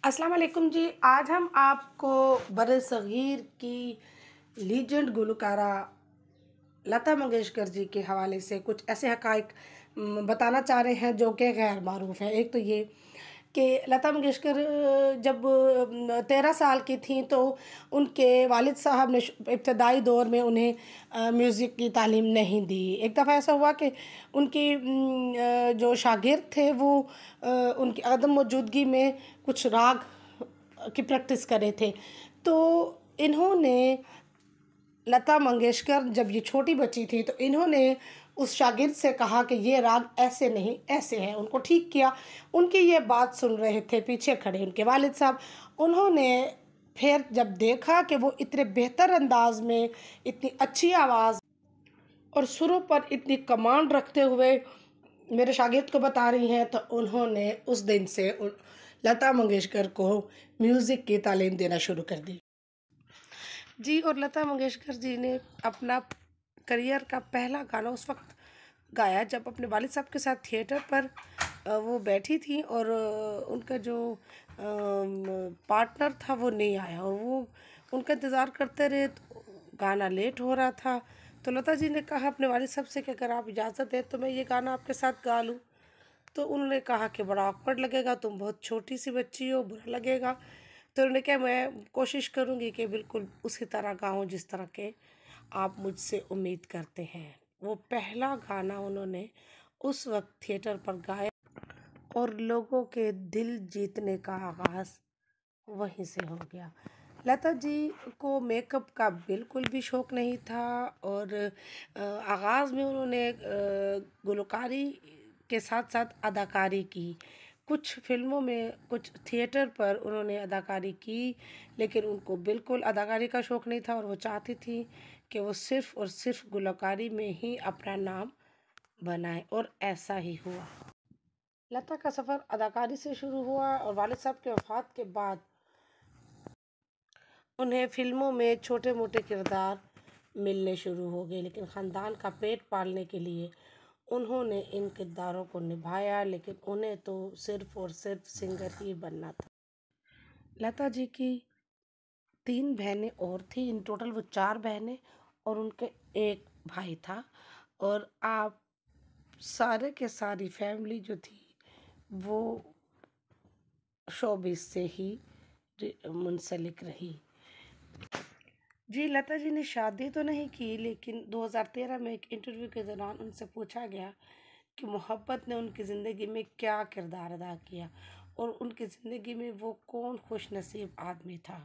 अस्सलाम वालेकुम जी। आज हम आपको बरसगीर की लीजेंड गुलकारा लता मंगेशकर जी के हवाले से कुछ ऐसे हक़ाइक़ बताना चाह रहे हैं जो कि गैर मारूफ़ हैं। एक तो ये कि लता मंगेशकर जब 13 साल की थीं तो उनके वालिद साहब ने इब्तदाई दौर में उन्हें म्यूज़िक की तालीम नहीं दी। एक दफ़ा ऐसा हुआ कि उनकी जो शागिर्द थे वो उनकी अदम मौजूदगी में कुछ राग की प्रैक्टिस कर रहे थे। तो इन्होंने लता मंगेशकर जब ये छोटी बच्ची थी तो इन्होंने उस शागिर्द से कहा कि ये राग ऐसे नहीं ऐसे है, उनको ठीक किया। उनकी ये बात सुन रहे थे पीछे खड़े उनके वालिद साहब। उन्होंने फिर जब देखा कि वो इतने बेहतर अंदाज में इतनी अच्छी आवाज़ और सुरों पर इतनी कमांड रखते हुए मेरे शागिर्द को बता रही हैं, तो उन्होंने उस दिन से लता मंगेशकर को म्यूज़िक की तालीम देना शुरू कर दी जी। और लता मंगेशकर जी ने अपना करियर का पहला गाना उस वक्त गाया जब अपने वालिद साहब के साथ थिएटर पर वो बैठी थी और उनका जो पार्टनर था वो नहीं आया और वो उनका इंतज़ार करते रहे तो गाना लेट हो रहा था। तो लता जी ने कहा अपने वालिद साहब से कि अगर आप इजाज़त दें तो मैं ये गाना आपके साथ गा लूँ। तो उन्होंने कहा कि बड़ा ऑकवर्ड लगेगा, तुम बहुत छोटी सी बच्ची हो, बुरा लगेगा। तो उन्होंने कहा मैं कोशिश करूँगी कि बिल्कुल उसी तरह गाऊँ जिस तरह के आप मुझसे उम्मीद करते हैं। वो पहला गाना उन्होंने उस वक्त थिएटर पर गाया और लोगों के दिल जीतने का आगाज़ वहीं से हो गया। लता जी को मेकअप का बिल्कुल भी शौक़ नहीं था और आगाज़ में उन्होंने गुलकारी के साथ-साथ अदाकारी की। कुछ फ़िल्मों में, कुछ थिएटर पर उन्होंने अदाकारी की, लेकिन उनको बिल्कुल अदाकारी का शौक़ नहीं था और वो चाहती थी कि वो सिर्फ़ और सिर्फ़ गुलकारी में ही अपना नाम बनाएँ और ऐसा ही हुआ। लता का सफ़र अदाकारी से शुरू हुआ और वालिद साहब की वफ़ात के बाद उन्हें फ़िल्मों में छोटे-मोटे किरदार मिलने शुरू हो गए, लेकिन ख़ानदान का पेट पालने के लिए उन्होंने इन किरदारों को निभाया, लेकिन उन्हें तो सिर्फ़ और सिर्फ़ सिंगर ही बनना था। लता जी की 3 बहनें और थीं, इन टोटल वो 4 बहनें और उनके 1 भाई था और आप सारे के सारी फैमिली जो थी वो शोबिज़ से ही मुंसलिक रही। जी, लता जी ने शादी तो नहीं की, लेकिन 2013 में एक इंटरव्यू के दौरान उनसे पूछा गया कि मोहब्बत ने उनकी ज़िंदगी में क्या किरदार अदा किया और उनकी ज़िंदगी में वो कौन खुशनसीब आदमी था।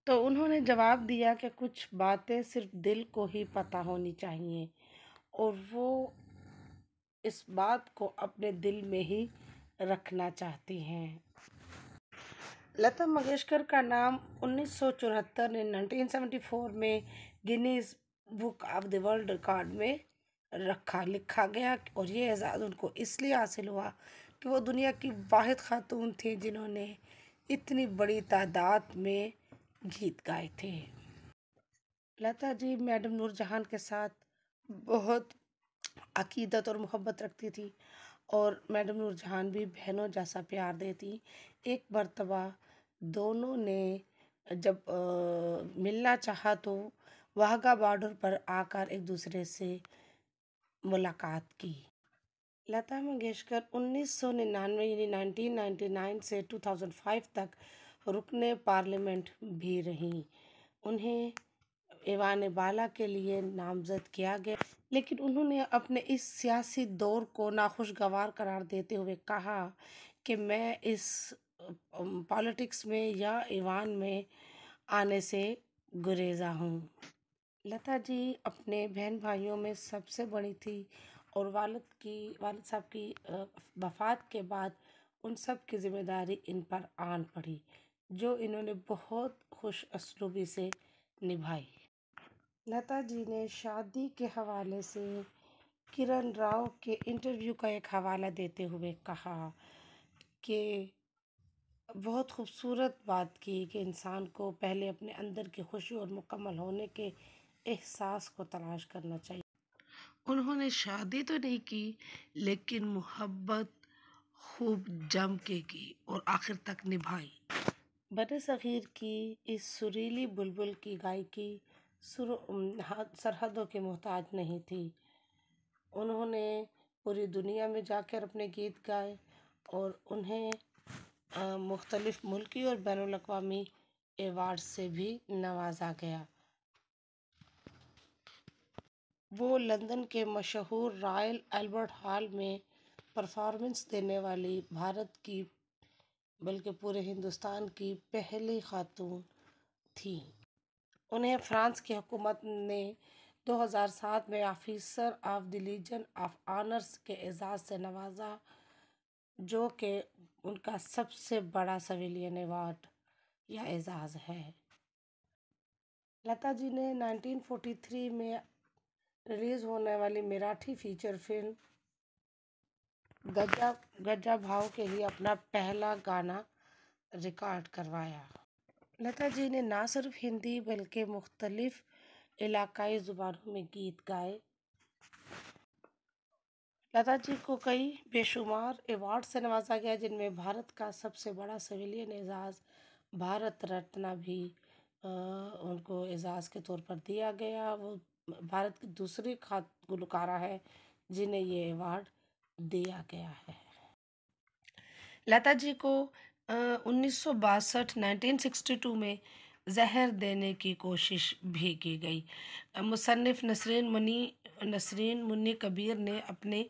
तो उन्होंने जवाब दिया कि कुछ बातें सिर्फ़ दिल को ही पता होनी चाहिए और वो इस बात को अपने दिल में ही रखना चाहती हैं। लता मंगेशकर का नाम 1974 ने 1974 में Guinness book of the world record में लिखा गया और ये एजाज़ उनको इसलिए हासिल हुआ कि वो दुनिया की वाहिद खातून थी जिन्होंने इतनी बड़ी तादाद में गीत गाए थे। लता जी मैडम नूरजहां के साथ बहुत अकीदत और मोहब्बत रखती थी और मैडम नूरजहां भी बहनों जैसा प्यार देती। एक मर्तबा दोनों ने जब मिलना चाहा तो वाघा बॉर्डर पर आकर एक दूसरे से मुलाकात की। लता मंगेशकर 1999 यानी 1999 से 2005 तक रुकने पार्लियामेंट भी रहीं। उन्हें ऐवान बाला के लिए नामज़द किया गया, लेकिन उन्होंने अपने इस सियासी दौर को नाखुशगवार करार देते हुए कहा कि मैं इस पॉलिटिक्स में या ऐवान में आने से गुरेज़ा हूँ। लता जी अपने बहन भाइयों में सबसे बड़ी थी और वालिद साहब की वफ़ात के बाद उन सब की ज़िम्मेदारी इन पर आन पड़ी, जो इन्होंने बहुत खुश असलूबी से निभाई। लता जी ने शादी के हवाले से किरण राव के इंटरव्यू का एक हवाला देते हुए कहा कि बहुत खूबसूरत बात की कि इंसान को पहले अपने अंदर की खुशी और मुकम्मल होने के एहसास को तलाश करना चाहिए। उन्होंने शादी तो नहीं की, लेकिन मोहब्बत, खूब जम के की और आखिर तक निभाई। बरसग़ीर की इस सुरीली बुलबुल की गायकी सरहदों के मोहताज नहीं थी। उन्होंने पूरी दुनिया में जाकर अपने गीत गाए और उन्हें मुख्तलिफ मुल्की और बैनुल अक़वामी अवार्ड से भी नवाजा गया। वो लंदन के मशहूर रॉयल अल्बर्ट हॉल में परफॉर्मेंस देने वाली भारत की बल्कि पूरे हिंदुस्तान की पहली खातून थी। उन्हें फ्रांस की हुकूमत ने 2007 में officer of the legion of honours के एजाज़ से नवाजा, जो कि उनका सबसे बड़ा सिविलियन अवार्ड या एजाज़ है। लता जी ने 1943 में रिलीज़ होने वाली मराठी फीचर फिल्म गज्जा भाव के लिए अपना पहला गाना रिकॉर्ड करवाया। लता जी ने ना सिर्फ हिंदी बल्कि मुख्तलिफ इलाकाई ज़ुबानों में गीत गाए। लता जी को कई बेशुमार अवार्ड से नवाजा गया, जिनमें भारत का सबसे बड़ा सिविलियन एजाज़ भारत रत्न भी उनको एजाज़ के तौर पर दिया गया। वो भारत की दूसरी गुलकारा है जिन्हें ये अवार्ड दिया गया है। लता जी को 1962 में जहर देने की कोशिश भी की गई। मुसन्निफ़ नसरीन मुन्नी कबीर ने अपने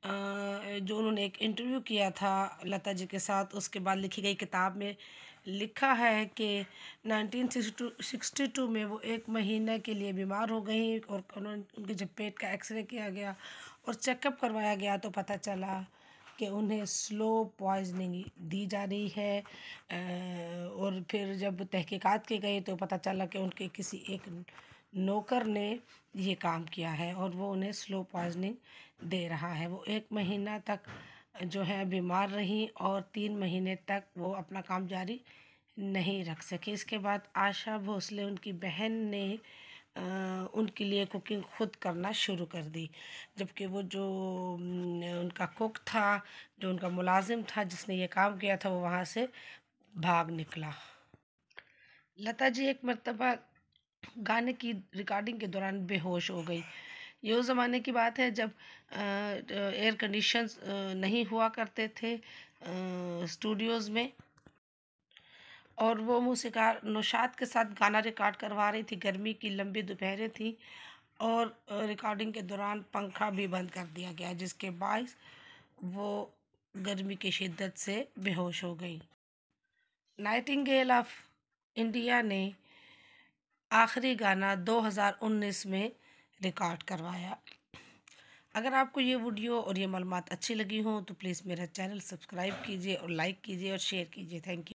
जो उन्होंने एक इंटरव्यू किया था लता जी के साथ, उसके बाद लिखी गई किताब में लिखा है कि 1962 में वो 1 महीने के लिए बीमार हो गई और उनके जब पेट का एक्सरे किया गया और चेकअप करवाया गया तो पता चला कि उन्हें स्लो पॉइजनिंग दी जा रही है। और फिर जब तहकीकात की गई तो पता चला कि उनके किसी एक नौकर ने ये काम किया है और वो उन्हें स्लो पॉइजनिंग दे रहा है। वो 1 महीना तक जो है बीमार रही और 3 महीने तक वो अपना काम जारी नहीं रख सके। इसके बाद आशा भोसले उनकी बहन ने उनके लिए कुकिंग खुद करना शुरू कर दी, जबकि वो जो उनका कुक था, जो उनका मुलाजिम था जिसने ये काम किया था, वो वहाँ से भाग निकला। लता जी एक मर्तबा गाने की रिकॉर्डिंग के दौरान बेहोश हो गई। ये उस ज़माने की बात है जब एयर कंडीशंस नहीं हुआ करते थे स्टूडियोज़ में, और वो मूसीकार नौशाद के साथ गाना रिकॉर्ड करवा रही थी। गर्मी की लंबी दोपहरें थी और रिकॉर्डिंग के दौरान पंखा भी बंद कर दिया गया, जिसके बायस वो गर्मी की शिद्दत से बेहोश हो गई। नाइटिंगेल ऑफ इंडिया ने आखिरी गाना 2019 में रिकॉर्ड करवाया। अगर आपको ये वीडियो और ये मालूमात अच्छी लगी हो तो प्लीज़ मेरा चैनल सब्सक्राइब कीजिए और लाइक कीजिए और शेयर कीजिए। Thank you.